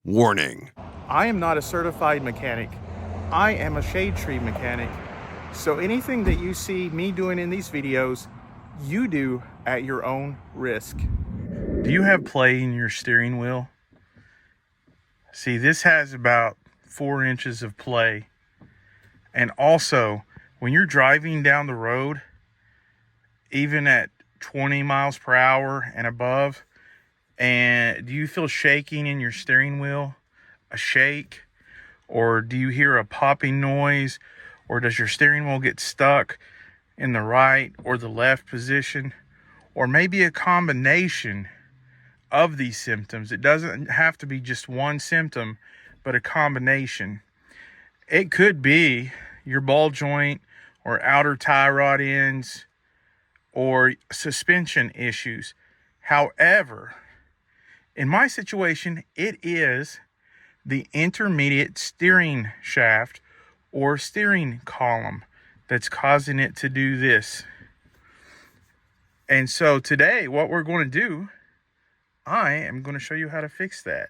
Warning. I am not a certified mechanic. I am a shade tree mechanic. So anything that you see me doing in these videos, you do at your own risk. Do you have play in your steering wheel? See, this has about 4 inches of play. And also, when you're driving down the road, even at 20 miles per hour and above, and do you feel shaking in your steering wheel? A shake? Or do you hear a popping noise? Or does your steering wheel get stuck in the right or the left position? Or maybe a combination of these symptoms. It doesn't have to be just one symptom, but a combination. It could be your ball joint or outer tie rod ends or suspension issues. However, in my situation, it is the intermediate steering shaft or steering column that's causing it to do this. And so today, what we're going to do, I am going to show you how to fix that.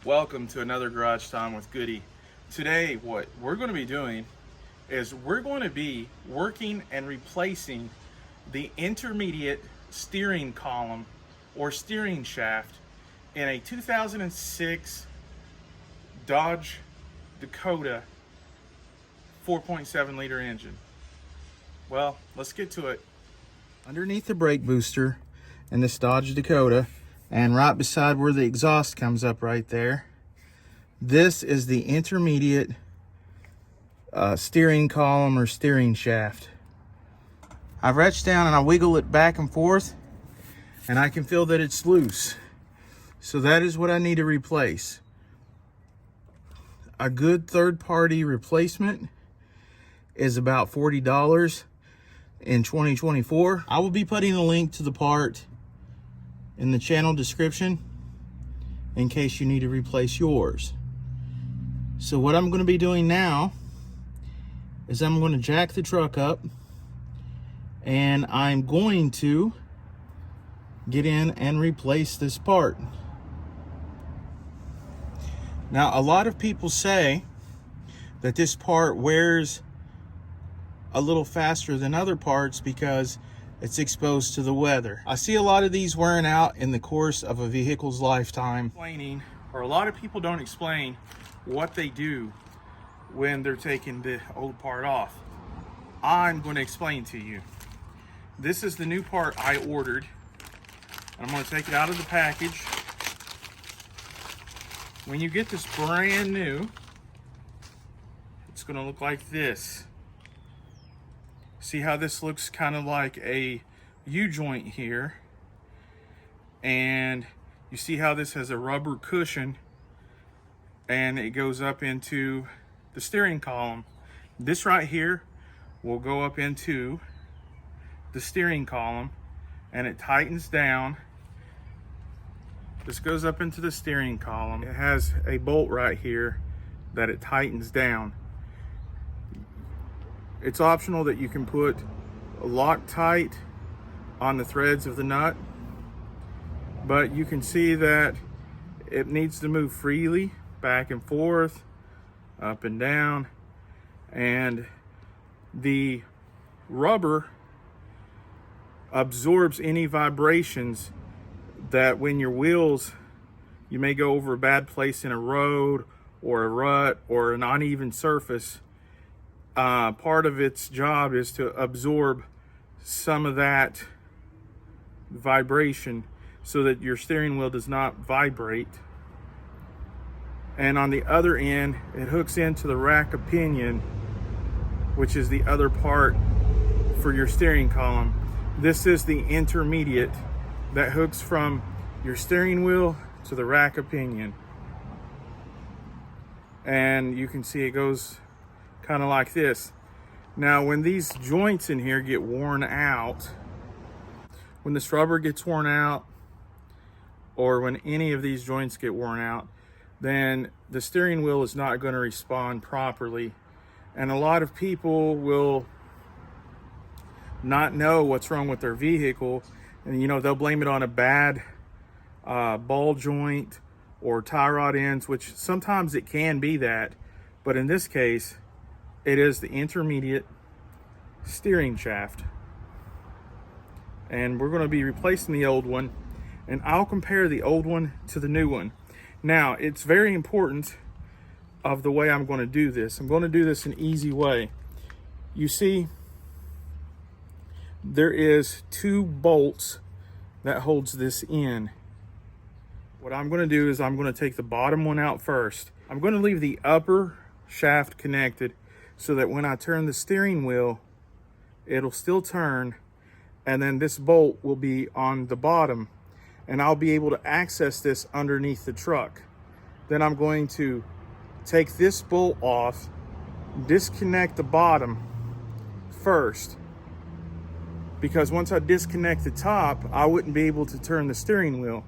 Welcome to another Garage Time with Goody. Today, what we're going to be doing is we're going to be working and replacing the intermediate steering column or steering shaft in a 2006 Dodge Dakota 4.7 liter engine. Well, let's get to it. Underneath the brake booster in this Dodge Dakota, and right beside where the exhaust comes up right there, this is the intermediate steering column or steering shaft. I've reached down and I wiggle it back and forth, and I can feel that it's loose. So that is what I need to replace. A good third-party replacement is about $40 in 2024. I will be putting a link to the part in the channel description in case you need to replace yours. So what I'm going to be doing now is I'm going to jack the truck up, and I'm going to get in and replace this part. Now, a lot of people say that this part wears a little faster than other parts because it's exposed to the weather. I see a lot of these wearing out in the course of a vehicle's lifetime. Explaining, or a lot of people don't explain what they do when they're taking the old part off. I'm going to explain to you. This is the new part I ordered. I'm going to take it out of the package. When you get this brand new, it's going to look like this. See how this looks kind of like a U-joint here, and you see how this has a rubber cushion and it goes up into the steering column. This right here will go up into the steering column and it tightens down. This goes up into the steering column. It has a bolt right here that it tightens down. It's optional that you can put Loctite on the threads of the nut, but you can see that it needs to move freely back and forth, up and down, and the rubber absorbs any vibrations that when your wheels, you may go over a bad place in a road or a rut or an uneven surface. Part of its job is to absorb some of that vibration so that your steering wheel does not vibrate. And on the other end, it hooks into the rack of pinion, which is the other part for your steering column. This is the intermediate that hooks from your steering wheel to the rack of pinion. And you can see it goes kind of like this. Now, when these joints in here get worn out, when this rubber gets worn out, or when any of these joints get worn out, then the steering wheel is not going to respond properly. And a lot of people will not know what's wrong with their vehicle, and they'll blame it on a bad ball joint or tie rod ends, which sometimes it can be that, but in this case it is the intermediate steering shaft. And we're going to be replacing the old one, and I'll compare the old one to the new one. Now, it's very important of the way I'm going to do this. I'm going to do this an easy way. You see, there is 2 bolts that holds this in. What I'm going to do is I'm going to take the bottom one out first. I'm going to leave the upper shaft connected so that when I turn the steering wheel, it'll still turn, and then this bolt will be on the bottom, and I'll be able to access this underneath the truck. Then I'm going to take this bolt off, disconnect the bottom first, because once I disconnect the top, I wouldn't be able to turn the steering wheel.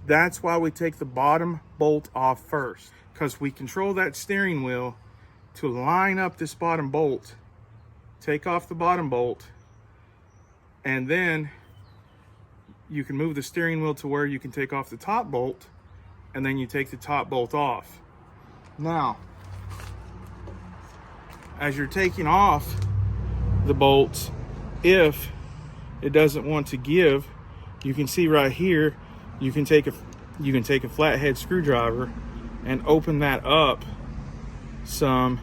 That's why we take the bottom bolt off first, because we control that steering wheel to line up this bottom bolt. Take off the bottom bolt, and then you can move the steering wheel to where you can take off the top bolt, and then you take the top bolt off. Now, as you're taking off the bolts, if it doesn't want to give, you can see right here, you can take a flathead screwdriver and open that up some,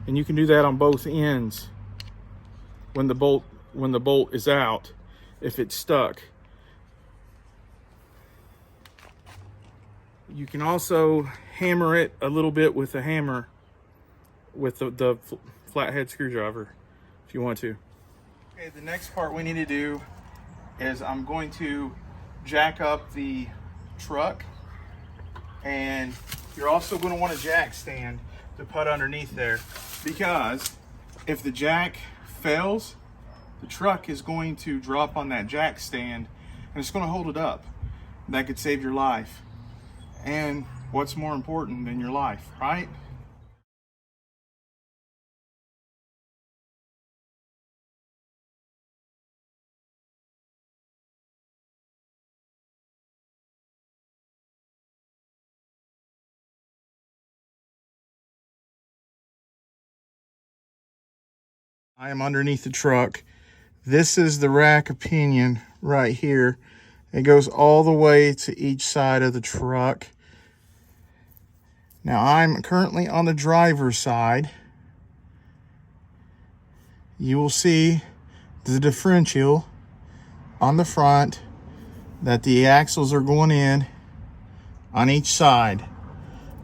and you can do that on both ends when the bolt is out, if it's stuck. You can also hammer it a little bit with a hammer, with the flathead screwdriver, if you want to. Okay, the next part we need to do is I'm going to jack up the truck, and you're also going to want a jack stand to put underneath there, because if the jack fails, the truck is going to drop on that jack stand and it's going to hold it up. That could save your life. And what's more important than your life, right? I am underneath the truck. This is the rack of pinion right here. It goes all the way to each side of the truck. Now I'm currently on the driver's side. You will see the differential on the front, that the axles are going in on each side.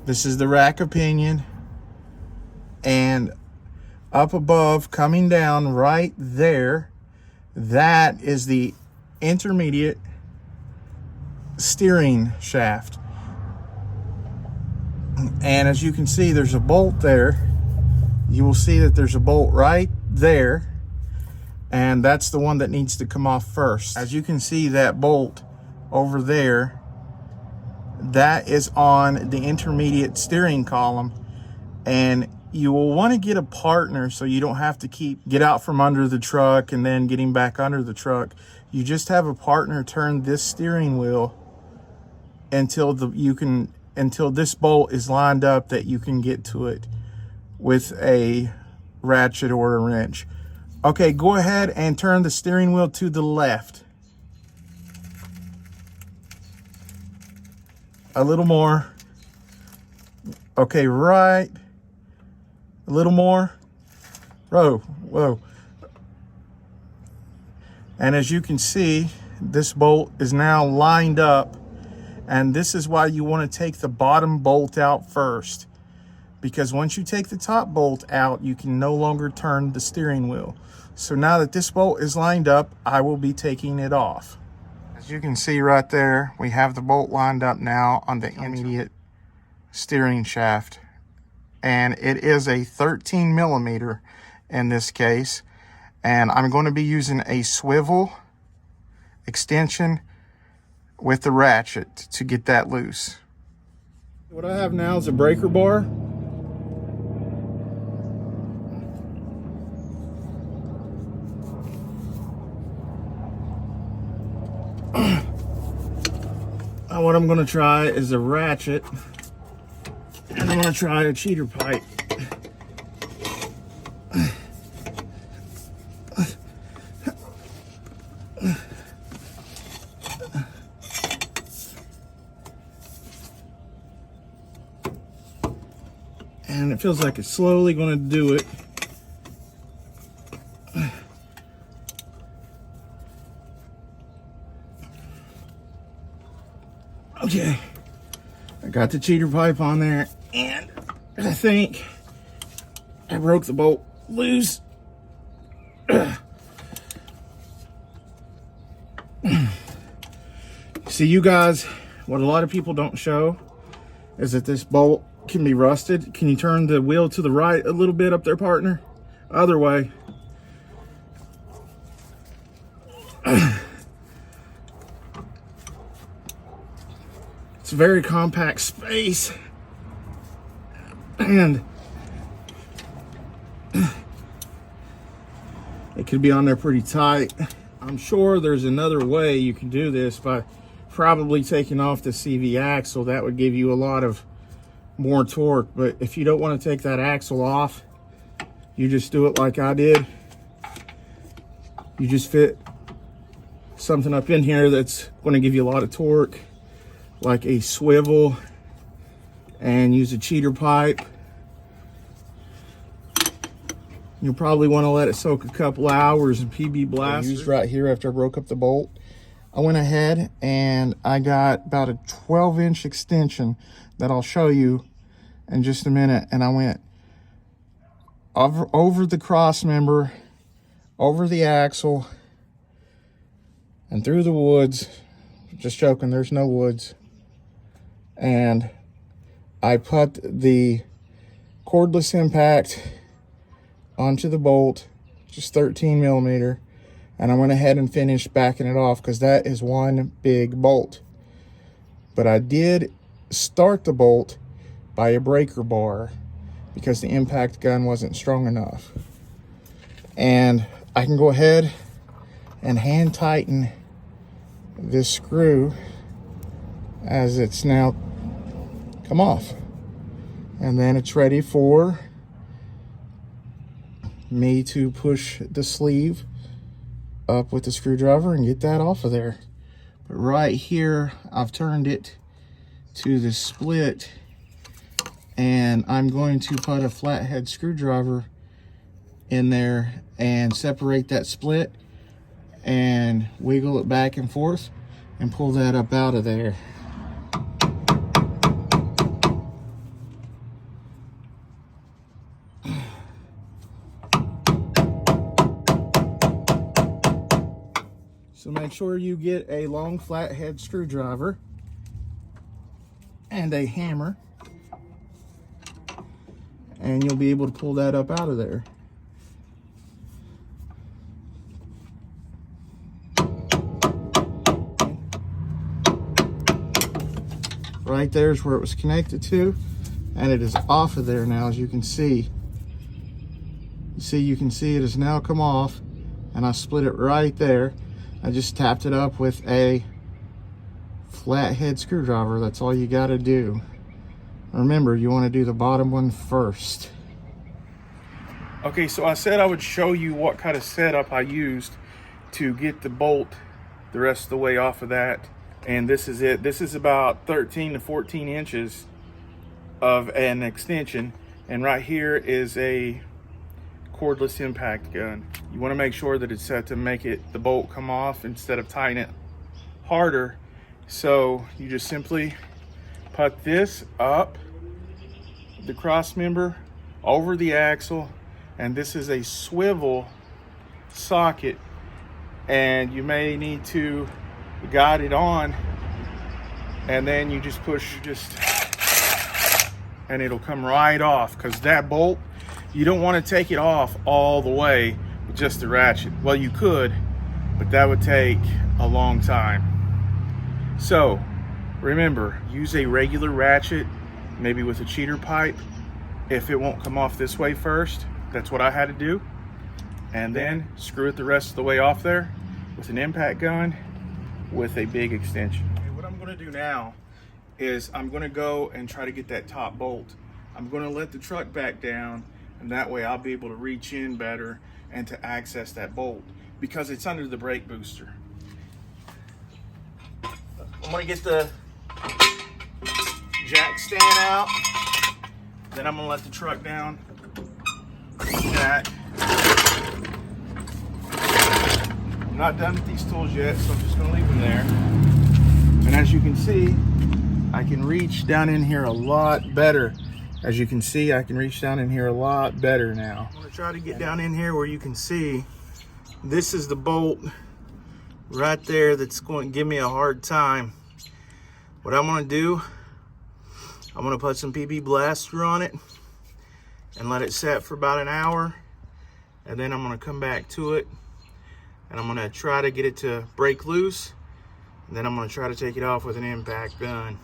This is the rack of pinion, and up above, coming down right there, that is the intermediate steering shaft. And as you can see, there's a bolt there. You will see that there's a bolt right there, and that's the one that needs to come off first. As you can see, that bolt over there, that is on the intermediate steering column, and you will want to get a partner so you don't have to get out from under the truck and then getting back under the truck. You just have a partner turn this steering wheel until this bolt is lined up that you can get to it with a ratchet or a wrench. Okay, go ahead and turn the steering wheel to the left. A little more. Okay, right. A little more. Whoa. And as you can see, this bolt is now lined up, and this is why you want to take the bottom bolt out first, because once you take the top bolt out, you can no longer turn the steering wheel. So now that this bolt is lined up, I will be taking it off. As you can see right there, we have the bolt lined up now on the intermediate steering shaft, and it is a 13 millimeter in this case, and I'm going to be using a swivel extension with the ratchet to get that loose. What I have now is a breaker bar. What I'm gonna try is a ratchet, and I'm gonna try a cheater pipe. And it feels like it's slowly gonna do it. Okay, I got the cheater pipe on there, and I think I broke the bolt loose. See, you guys, what a lot of people don't show is that this bolt can be rusted. Can you turn the wheel to the right a little bit up there, partner? Other way. It's a very compact space, and it could be on there pretty tight. I'm sure there's another way you can do this by probably taking off the CV axle. That would give you a lot of more torque, but if you don't want to take that axle off, you just do it like I did. You just fit something up in here that's going to give you a lot of torque, like a swivel, and use a cheater pipe. You'll probably want to let it soak a couple hours in PB Blaster. Used right here after I broke up the bolt. I went ahead and I got about a 12-inch extension that I'll show you in just a minute, and I went over the cross member, over the axle, and through the woods. Just joking, there's no woods. And I put the cordless impact onto the bolt, just 13 millimeter, and I went ahead and finished backing it off because that is one big bolt. But I did start the bolt by a breaker bar because the impact gun wasn't strong enough. And I can go ahead and hand tighten this screw as it's now come off, and then it's ready for me to push the sleeve up with the screwdriver and get that off of there. But right here I've turned it to the split, and I'm going to put a flathead screwdriver in there and separate that split and wiggle it back and forth and pull that up out of there. So make sure you get a long flathead screwdriver and a hammer, and you'll be able to pull that up out of there. Right there is where it was connected to, and it is off of there now, as you can see. You can see it has now come off, and I split it right there. I just tapped it up with a flathead screwdriver. That's all you got to do. Remember, you want to do the bottom one first. Okay, so I said I would show you what kind of setup I used to get the bolt the rest of the way off of that. And this is it. This is about 13 to 14 inches of an extension. And right here is a cordless impact gun. You want to make sure that it's set to make the bolt come off instead of tying it harder. So you just simply put this up the cross member over the axle, and this is a swivel socket, and you may need to guide it on, and then you just push and it'll come right off, because that bolt, you don't want to take it off all the way with just the ratchet. Well, you could, but that would take a long time. So remember, use a regular ratchet maybe with a cheater pipe. If it won't come off this way first, that's what I had to do. And then screw it the rest of the way off there with an impact gun with a big extension. Okay, what I'm gonna do now is I'm gonna go and try to get that top bolt. I'm gonna let the truck back down, and that way I'll be able to reach in better and to access that bolt because it's under the brake booster. I'm gonna get the jack stand out, then I'm gonna let the truck down. Jack. I'm not done with these tools yet, so I'm just gonna leave them there. And as you can see, I can reach down in here a lot better. As you can see, I can reach down in here a lot better now. I'm gonna try to get down in here where you can see this is the bolt right there that's going to give me a hard time. What I'm gonna do, I'm gonna put some PP Blaster on it and let it set for about an hour. And then I'm gonna come back to it and I'm gonna try to get it to break loose. And then I'm gonna try to take it off with an impact gun.